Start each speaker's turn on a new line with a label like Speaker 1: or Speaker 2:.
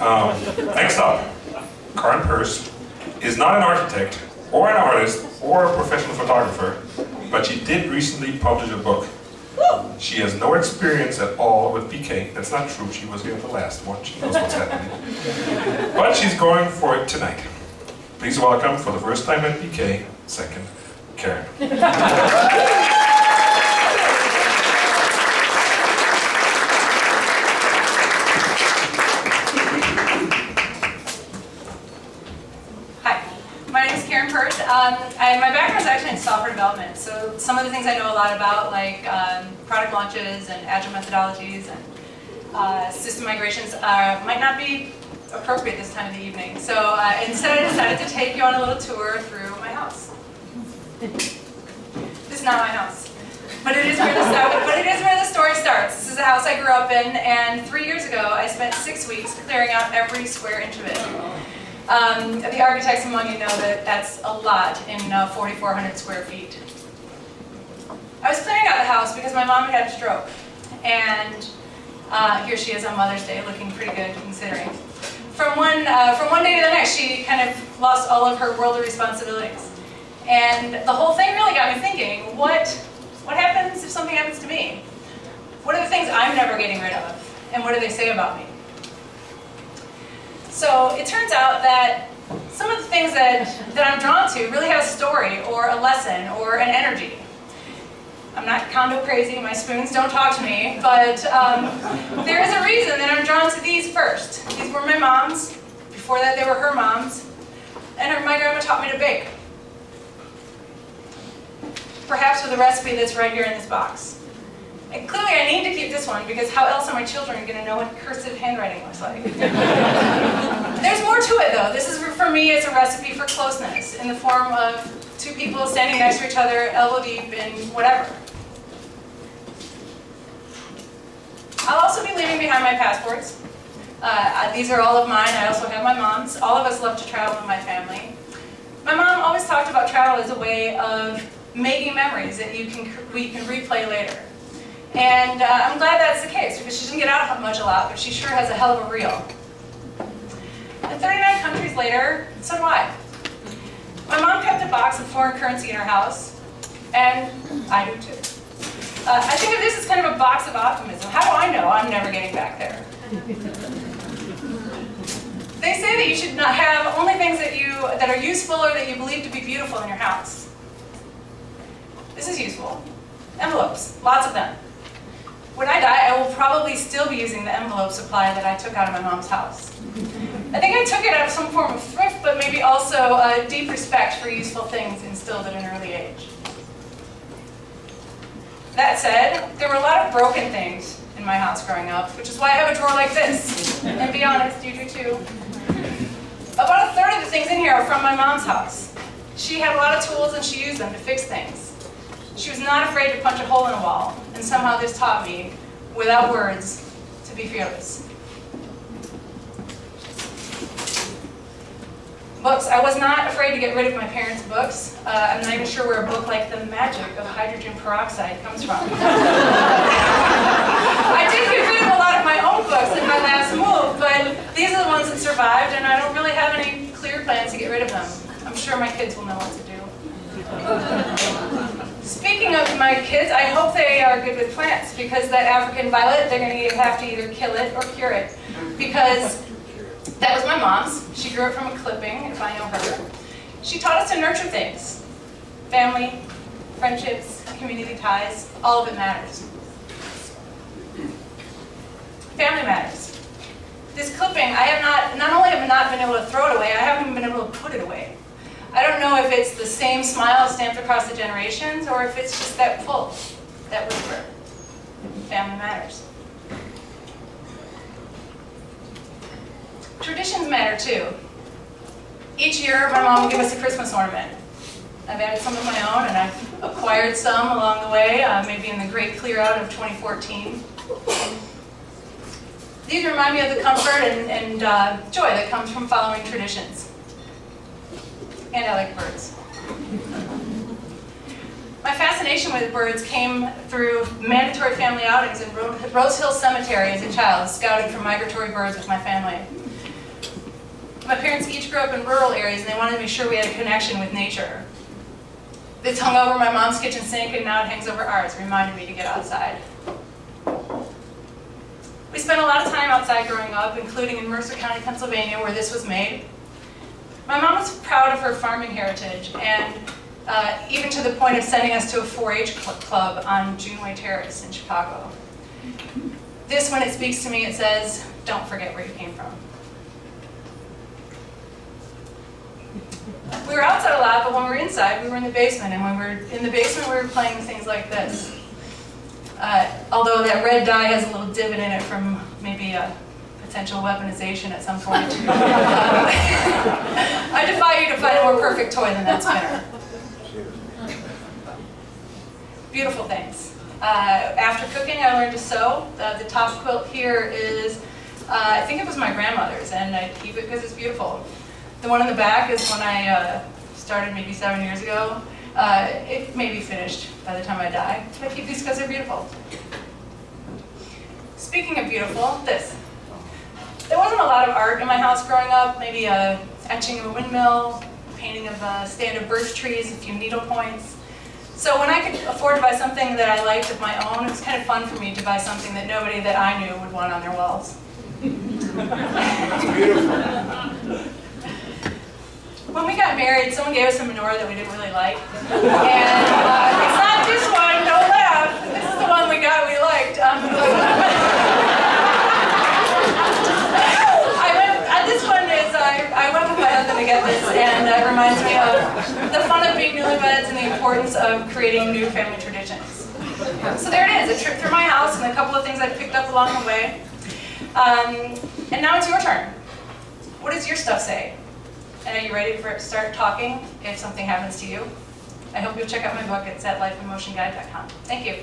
Speaker 1: Next up, KarenPurze is not an architect, or an artist, or a professional photographer, but she did recently publish a book. She has no experience at all with PK. That's not true, she was here the last one, she knows what's happening. But she's going for it tonight. Please welcome, for the first time at PK, second, Karen.
Speaker 2: My background is actually in software development, so some of the things I know a lot about, like product launches and agile methodologies and system migrations, might not be appropriate this time of the evening. So instead I decided to take you on a little tour through my house. This is not my house, but it is where the story starts. This is a house I grew up in, and 3 years ago I spent 6 weeks clearing out every square inch of it. The architects among you know that that's a lot in 4,400 square feet. I was clearing out the house because my mom had a stroke, and here she is on Mother's Day, looking pretty good considering. From one day to the next, she kind of lost all of her worldly responsibilities, and the whole thing really got me thinking: what happens if something happens to me? What are the things I'm never getting rid of, and what do they say about me? So it turns out that some of the things that I'm drawn to really have a story or a lesson or an energy. I'm not condo crazy, my spoons don't talk to me, but there is a reason that I'm drawn to these first. These were my mom's. Before that they were her mom's. And my grandma taught me to bake. Perhaps with a recipe that's right here in this box. And clearly I need to keep this one because how else are my children going to know what cursive handwriting looks like? There's more to it though. This is, for me, it's a recipe for closeness in the form of two people standing next to each other, elbow deep in whatever. I'll also be leaving behind my passports. These are all of mine. I also have my mom's. All of us love to travel in my family. My mom always talked about travel as a way of making memories that we can replay later. And I'm glad that's the case, because she doesn't get out much a lot, but she sure has a hell of a reel. And 39 countries later, so do I. My mom kept a box of foreign currency in her house, and I do too. I think of this as kind of a box of optimism. How do I know I'm never getting back there? They say that you should not have only things that are useful or that you believe to be beautiful in your house. This is useful. Envelopes, lots of them. When I die, I will probably still be using the envelope supply that I took out of my mom's house. I think I took it out of some form of thrift, but maybe also a deep respect for useful things instilled at an early age. That said, there were a lot of broken things in my house growing up, which is why I have a drawer like this. And be honest, you do too. About a third of the things in here are from my mom's house. She had a lot of tools and she used them to fix things. She was not afraid to punch a hole in a wall, and somehow this taught me, without words, to be fearless. Books. I was not afraid to get rid of my parents' books. I'm not even sure where a book like The Magic of Hydrogen Peroxide comes from. I did get rid of a lot of my own books in my last move, but these are the ones that survived, and I don't really have any clear plans to get rid of them. I'm sure my kids will know what to do. Speaking of my kids, I hope they are good with plants, because that African violet, they're going to have to either kill it or cure it. Because that was my mom's. She grew it from a clipping, if I know her. She taught us to nurture things. Family, friendships, community ties, all of it matters. Family matters. This clipping, I have not only have I not been able to throw it away, I haven't even been able to put it away. I don't know if it's the same smile stamped across the generations, or if it's just that pull, that whisper. Family matters. Traditions matter too. Each year, my mom will give us a Christmas ornament. I've added some of my own, and I've acquired some along the way, maybe in the great clear out of 2014. These remind me of the comfort and joy that comes from following traditions. And I like birds. My fascination with birds came through mandatory family outings in Rose Hill Cemetery as a child, scouting for migratory birds with my family. My parents each grew up in rural areas and they wanted to make sure we had a connection with nature. This hung over my mom's kitchen sink and now it hangs over ours, reminding me to get outside. We spent a lot of time outside growing up, including in Mercer County, Pennsylvania, where this was made. My mom was proud of her farming heritage, and even to the point of sending us to a 4-H club on Juneway Terrace in Chicago. This, when it speaks to me, it says, don't forget where you came from. We were outside a lot, but when we were inside, we were in the basement, and when we were in the basement, we were playing with things like this. Although that red die has a little divot in it from maybe a potential weaponization at some point. I defy you to find a more perfect toy than that spinner. Beautiful things. After cooking, I learned to sew. The top quilt here is, I think it was my grandmother's, and I keep it because it's beautiful. The one in the back is one I started maybe 7 years ago. It may be finished by the time I die. I keep these because they're beautiful. Speaking of beautiful, this. There wasn't a lot of art in my house growing up, maybe a etching of a windmill, painting of a stand of birch trees, a few needle points. So when I could afford to buy something that I liked of my own, it was kind of fun for me to buy something that nobody that I knew would want on their walls.
Speaker 3: Beautiful.
Speaker 2: When we got married, someone gave us a menorah that we didn't really like. And it's not this one, don't laugh. This is the one we got we liked. This one is, I went with my husband to get this, and it reminds me of the fun of being newlyweds and the importance of creating new family traditions. So there it is, a trip through my house and a couple of things I picked up along the way. And now it's your turn. What does your stuff say? And are you ready for it to start talking if something happens to you? I hope you'll check out my book. It's at lifeinmotionguide.com. Thank you.